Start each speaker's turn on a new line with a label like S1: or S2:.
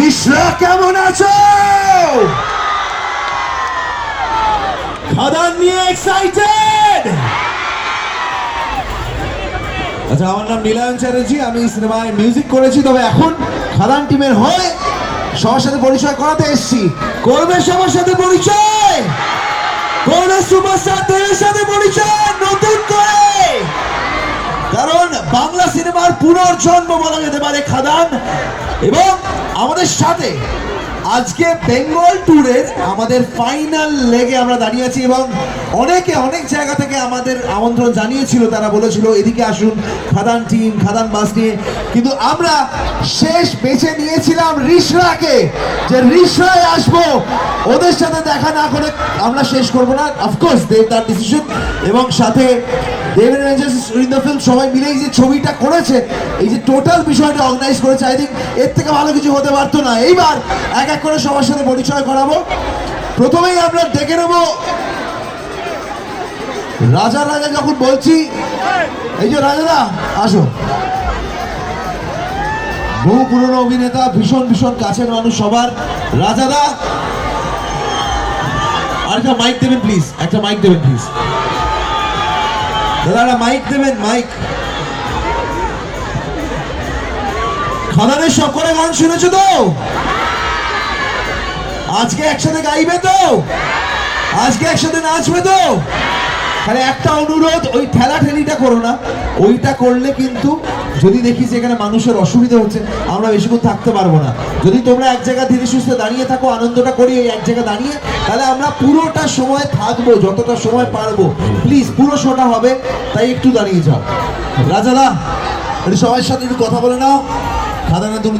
S1: রিশরা কেমন আছো? খাদান নিয়ে এক্সাইটেড? আচ্ছা, আমার নাম নীলায়ন চ্যাটার্জি, আমি সিনেমায় মিউজিক করেছি। তবে এখন খাদান টিমের হয়ে সবার সাথে পরিচয় করাতে এসেছি। করবে সবার সাথে পরিচয়, করবে সুপারস্টারদের সাথে পরিচয় নতুন করে, কারণ বাংলা সিনেমার পুনর্জন্ম বলা যেতে পারে খাদান। এবং আমাদের সাথে আজকে বেঙ্গল ট্যুরের আমাদের ফাইনাল লেগে আমরা দাঁড়িয়ে আছি এবং অনেকে অনেক জায়গা থেকে আমাদের আমন্ত্রণ জানিয়েছিল, তারা বলেছিল এদিকে আসুন খাদান টিম, খাদান বাস নিয়ে। কিন্তু আমরা শেষ বেছে নিয়েছিলাম রিশরাকে, যে রিশরায় আসবো, ওদের সাথে দেখা না করে আমরা শেষ করব না। অফকোর্স দেব তার ডিসিশন, এবং সাথে দেবের ফিল্ম সবাই মিলে এই যে ছবিটা করেছে, এই যে টোটাল বিষয়টা অর্গানাইজ করেছে, আই থিঙ্ক এর থেকে ভালো কিছু হতে পারতো না। এইবার এক এক করে সবার সাথে পরিচয় করাবো। প্রথমেই আমরা ডেকে নেবো রাজা। রাজা যখন বলছি, এই যে রাজাদা আসো, বহু পুরনো অভিনেতা, ভীষণ ভীষণ কাছের মানুষ সবার। রাজাদা, আর একটা মাইক দেবেন প্লিজ, একটা মাইক দেবেন প্লিজ দাদা, একটা মাইক দেবেন, মাইক। খাদানের সব করে গান শুনেছো তো? আজকে একসাথে গাইবে তো? আজকে একসাথে নাচবে তো? তাহলে একটা অনুরোধ, ওই ঠেলাঠেলিটা করো না। ওইটা করলে কিন্তু যদি দেখি যে এখানে মানুষের অসুবিধা হচ্ছে, আমরা বেশিক্ষণ থাকতে পারবো না। যদি তোমরা এক জায়গায় ধীরে সুস্থে দাঁড়িয়ে থাকো, আনন্দটা করি এই এক জায়গায় দাঁড়িয়ে, তাহলে আমরা পুরোটা সময় থাকবো, যতটা সময় পারবো। প্লিজ, পুরো শোটা হবে, তাই একটু দাঁড়িয়ে যাও। রাজাদা, একটু সবার সাথে একটু কথা বলে নাও। খাদানের দুটো